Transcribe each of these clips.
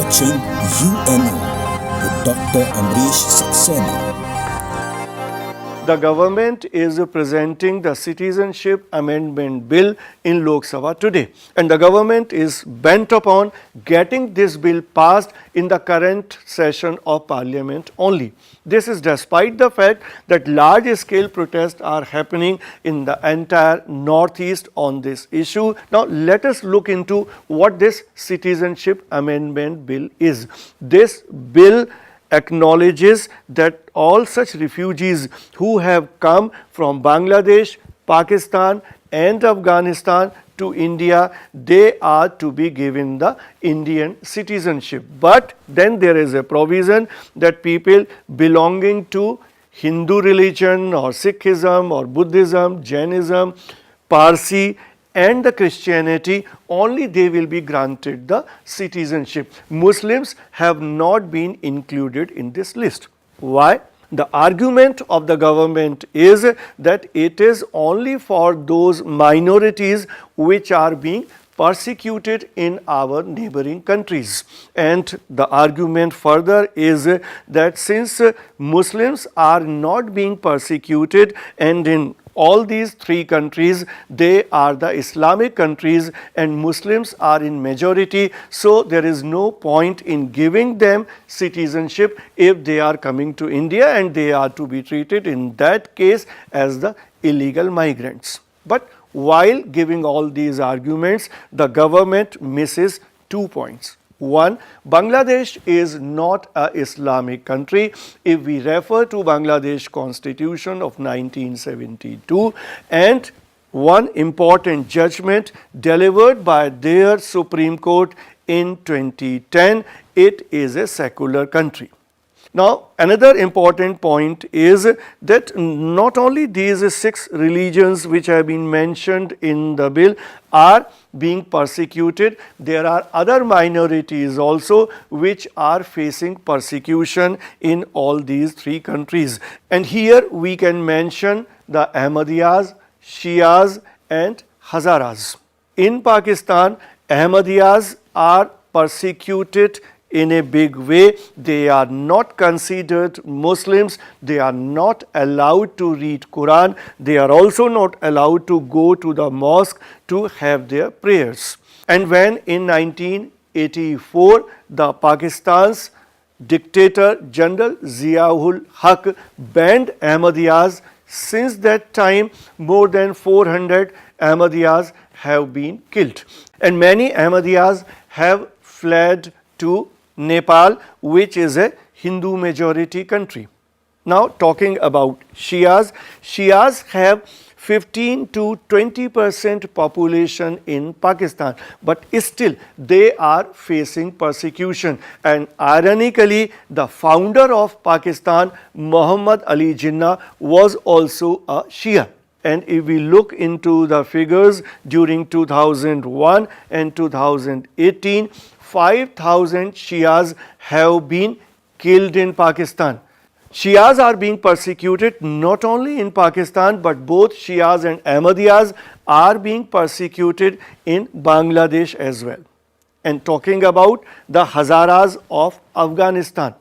watching UNO with Dr. Ambrish Saxena. The government is presenting the Citizenship Amendment Bill in Lok Sabha today, and the government is bent upon getting this bill passed in the current session of Parliament only. This is despite the fact that large-scale protests are happening in the entire Northeast on this issue. Now, let us look into what this Citizenship Amendment Bill is. This bill acknowledges that all such refugees who have come from Bangladesh, Pakistan and Afghanistan to India, they are to be given the Indian citizenship. But then there is a provision that people belonging to Hindu religion or Sikhism or Buddhism, Jainism, Parsi and the Christianity, only they will be granted the citizenship. Muslims have not been included in this list. Why? The argument of the government is that it is only for those minorities which are being persecuted in our neighboring countries. And the argument further is that since Muslims are not being persecuted, and in all these three countries, they are the Islamic countries and Muslims are in majority, so there is no point in giving them citizenship if they are coming to India, and they are to be treated in that case as the illegal migrants. But while giving all these arguments, the government misses 2 points. One, Bangladesh is not an Islamic country. If we refer to Bangladesh Constitution of 1972 and one important judgment delivered by their Supreme Court in 2010, it is a secular country. Now, another important point is that not only these 6 religions which have been mentioned in the bill are being persecuted, there are other minorities also which are facing persecution in all these 3 countries. And here we can mention the Ahmadiyas, Shias and Hazaras. In Pakistan, Ahmadiyas are persecuted in a big way. They are not considered Muslims, they are not allowed to read Quran, they are also not allowed to go to the mosque to have their prayers. And when in 1984 the Pakistan's dictator General Zia-ul Haq banned Ahmadiyas, since that time more than 400 Ahmadiyas have been killed, and many Ahmadiyas have fled to Nepal, which is a Hindu majority country. Now, talking about Shias, Shias have 15 to 20% population in Pakistan, but still they are facing persecution. And ironically, the founder of Pakistan, Muhammad Ali Jinnah, was also a Shia. And if we look into the figures during 2001 and 2018, 5,000 Shias have been killed in Pakistan. Shias are being persecuted not only in Pakistan, but both Shias and Ahmadiyas are being persecuted in Bangladesh as well. And talking about the Hazaras of Afghanistan,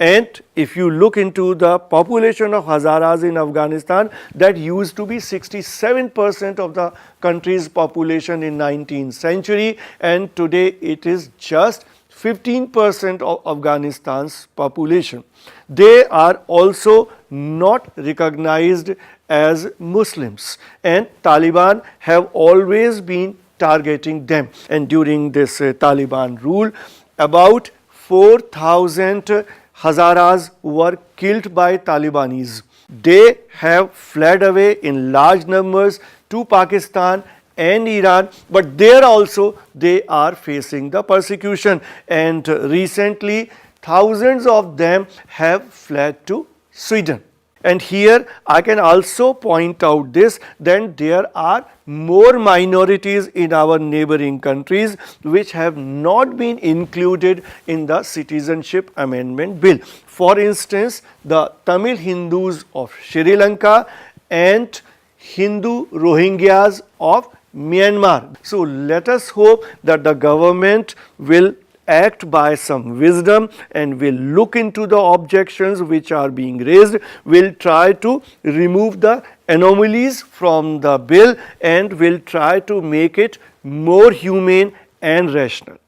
and if you look into the population of Hazaras in Afghanistan, that used to be 67% of the country's population in 19th century, and today it is just 15% of Afghanistan's population. They are also not recognized as Muslims, and Taliban have always been targeting them. And during this Taliban rule, about 4,000 Hazaras were killed by Talibanis. They have fled away in large numbers to Pakistan and Iran, but there also they are facing the persecution, and recently thousands of them have fled to Sweden. And here I can also point out this, that there are more minorities in our neighboring countries which have not been included in the Citizenship Amendment Bill. For instance, the Tamil Hindus of Sri Lanka and Hindu Rohingyas of Myanmar. So let us hope that the government will act by some wisdom and will look into the objections which are being raised, will try to remove the anomalies from the bill and will try to make it more humane and rational.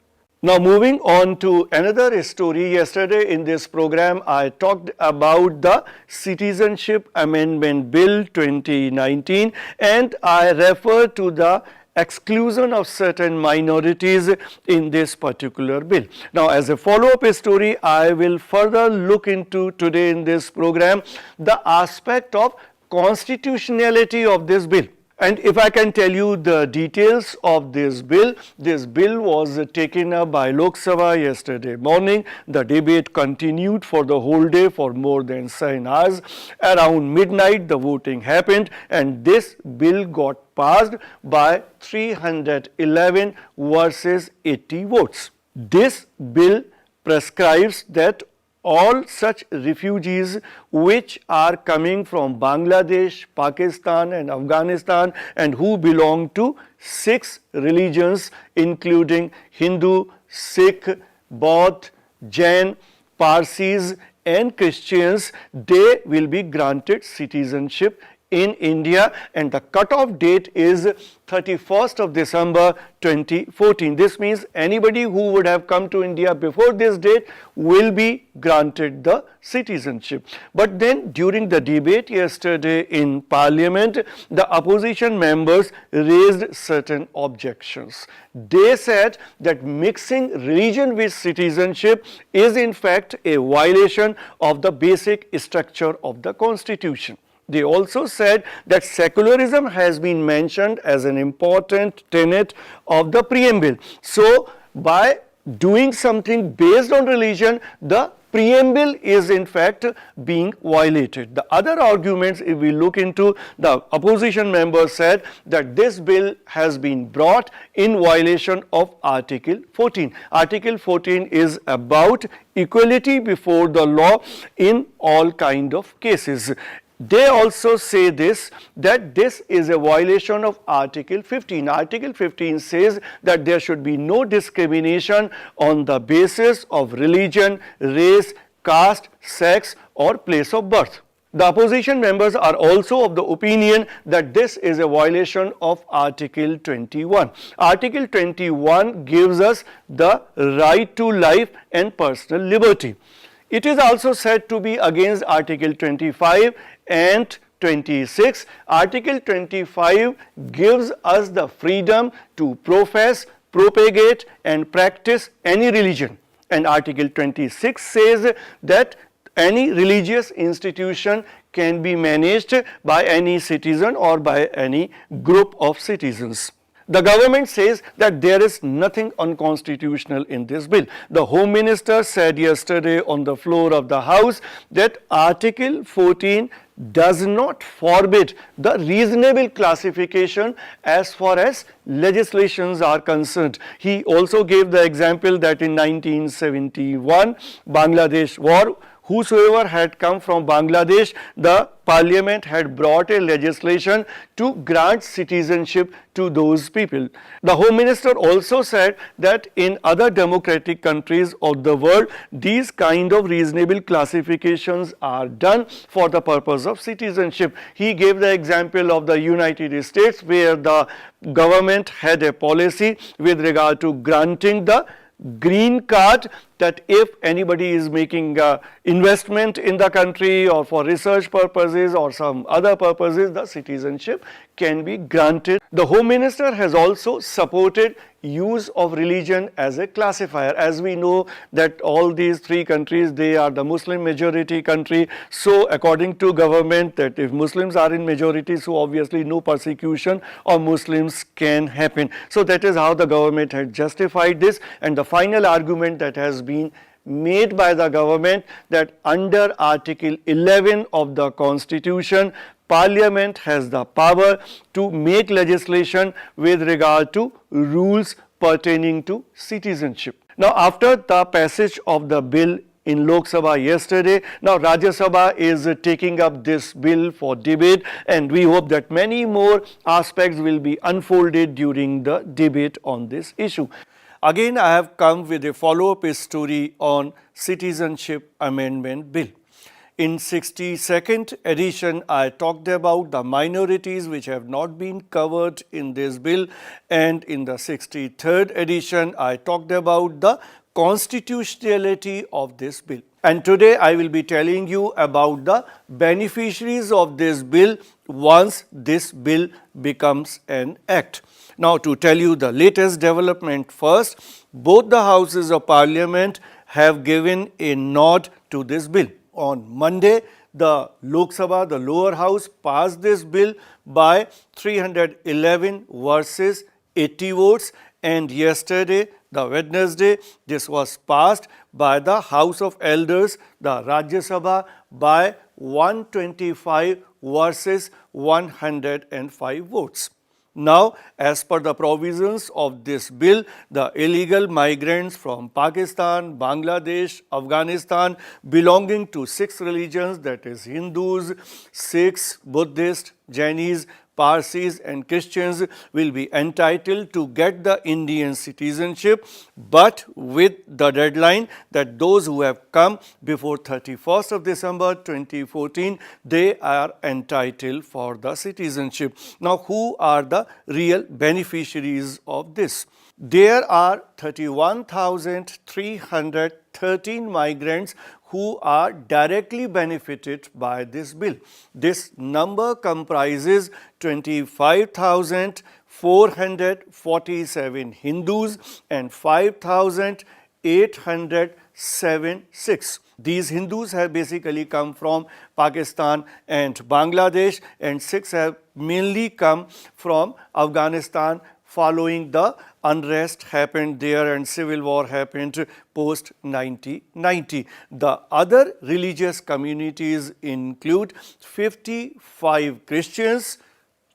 Now moving on to another story, yesterday in this program I talked about the Citizenship Amendment Bill 2019 and I referred to the exclusion of certain minorities in this particular bill. Now as a follow-up story, I will further look into today in this program the aspect of constitutionality of this bill. And if I can tell you the details of this bill was taken up by Lok Sabha yesterday morning. The debate continued for the whole day for more than 7 hours. Around midnight the voting happened and this bill got passed by 311 versus 80 votes. This bill prescribes that all such refugees which are coming from Bangladesh, Pakistan and Afghanistan and who belong to 6 religions including Hindu, Sikh, Baudh, Jain, Parsis and Christians, they will be granted citizenship in India and the cutoff date is 31st of December 2014. This means anybody who would have come to India before this date will be granted the citizenship. But then during the debate yesterday in Parliament, the opposition members raised certain objections. They said that mixing religion with citizenship is in fact a violation of the basic structure of the Constitution. They also said that secularism has been mentioned as an important tenet of the preamble. So, by doing something based on religion, the preamble is in fact being violated. The other arguments, if we look into, the opposition members said that this bill has been brought in violation of Article 14. Article 14 is about equality before the law in all kind of cases. They also say that this is a violation of Article 15. Article 15 says that there should be no discrimination on the basis of religion, race, caste, sex or place of birth. The opposition members are also of the opinion that this is a violation of Article 21. Article 21 gives us the right to life and personal liberty. It is also said to be against Article 25 and 26. Article 25 gives us the freedom to profess, propagate and practice any religion. And Article 26 says that any religious institution can be managed by any citizen or by any group of citizens. The government says that there is nothing unconstitutional in this bill. The Home Minister said yesterday on the floor of the House that Article 14 does not forbid the reasonable classification as far as legislations are concerned. He also gave the example that in 1971 Bangladesh war, whosoever had come from Bangladesh, the Parliament had brought a legislation to grant citizenship to those people. The Home Minister also said that in other democratic countries of the world, these kind of reasonable classifications are done for the purpose of citizenship. He gave the example of the United States where the government had a policy with regard to granting the green card, that if anybody is making investment in the country or for research purposes or some other purposes, the citizenship can be granted. The Home Minister has also supported use of religion as a classifier. As we know that all these 3 countries, they are the Muslim majority country. So according to government, that if Muslims are in majority, so obviously no persecution of Muslims can happen. So that is how the government had justified this. And the final argument that has been made by the government, that under Article 11 of the Constitution, Parliament has the power to make legislation with regard to rules pertaining to citizenship. Now, after the passage of the bill in Lok Sabha yesterday, now Rajya Sabha is taking up this bill for debate, and we hope that many more aspects will be unfolded during the debate on this issue. Again, I have come with a follow-up story on Citizenship Amendment Bill. In 62nd edition, I talked about the minorities which have not been covered in this bill, and in the 63rd edition, I talked about the constitutionality of this bill. And today I will be telling you about the beneficiaries of this bill once this bill becomes an act. Now, to tell you the latest development first, both the houses of parliament have given a nod to this bill. On Monday, the Lok Sabha, the lower house, passed this bill by 311 versus 80 votes, and yesterday, the Wednesday, this was passed by the House of Elders, the Rajya Sabha, by 125 versus 105 votes. Now, as per the provisions of this bill, the illegal migrants from Pakistan, Bangladesh, Afghanistan belonging to 6 religions, that is Hindus, Sikhs, Buddhists, Jainis, Parsis and Christians, will be entitled to get the Indian citizenship, but with the deadline that those who have come before 31st of December 2014, they are entitled for the citizenship. Now, who are the real beneficiaries of this? There are 31,313 migrants who are directly benefited by this bill. This number comprises 25,447 Hindus and 5,807 Sikhs. These Hindus have basically come from Pakistan and Bangladesh, and Sikhs have mainly come from Afghanistan following the unrest happened there and civil war happened post 1990. The other religious communities include 55 Christians,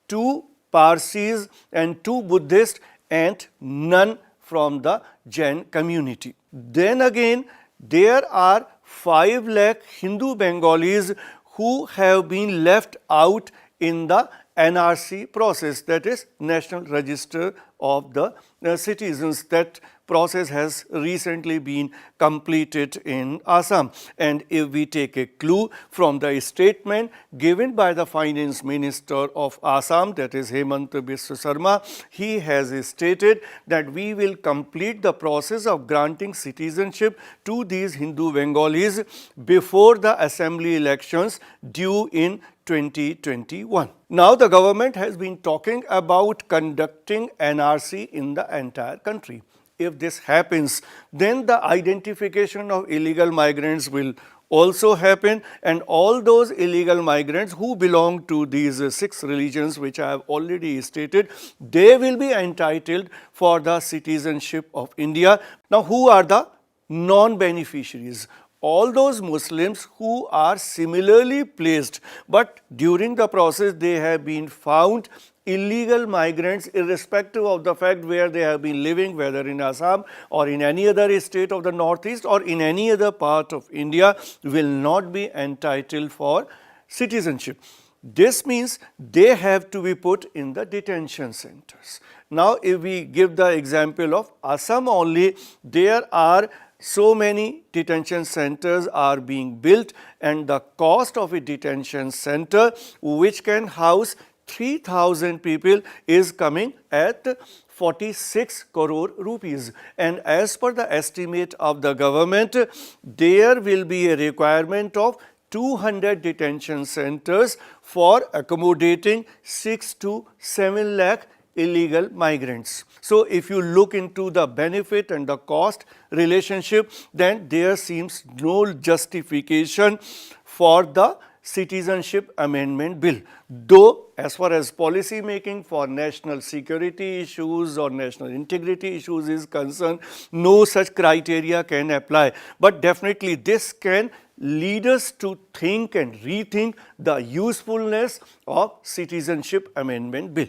2 Parsis and 2 Buddhists, and none from the Jain community. Then again, there are 5 lakh Hindu Bengalis who have been left out in the NRC process, that is National Register of the Citizens. That process has recently been completed in Assam. And if we take a clue from the statement given by the Finance Minister of Assam, that is Hemant Biswa Sarma, he has stated that we will complete the process of granting citizenship to these Hindu Bengalis before the assembly elections due in 2021. Now, the government has been talking about conducting NRC in the entire country. If this happens, then the identification of illegal migrants will also happen, and all those illegal migrants who belong to these 6 religions which I have already stated, they will be entitled for the citizenship of India. Now, who are the non-beneficiaries? All those Muslims who are similarly placed, but during the process they have been found illegal migrants, irrespective of the fact where they have been living, whether in Assam or in any other state of the northeast or in any other part of India, will not be entitled for citizenship. This means they have to be put in the detention centers. Now, if we give the example of Assam only, there are so many detention centers are being built, and the cost of a detention center which can house 3,000 people is coming at 46 crore rupees. And as per the estimate of the government, there will be a requirement of 200 detention centers for accommodating 6 to 7 lakh illegal migrants. So, if you look into the benefit and the cost relationship, then there seems no justification for the Citizenship Amendment Bill. Though, as far as policy making for national security issues or national integrity issues is concerned, no such criteria can apply. But definitely this can lead us to think and rethink the usefulness of Citizenship Amendment Bill.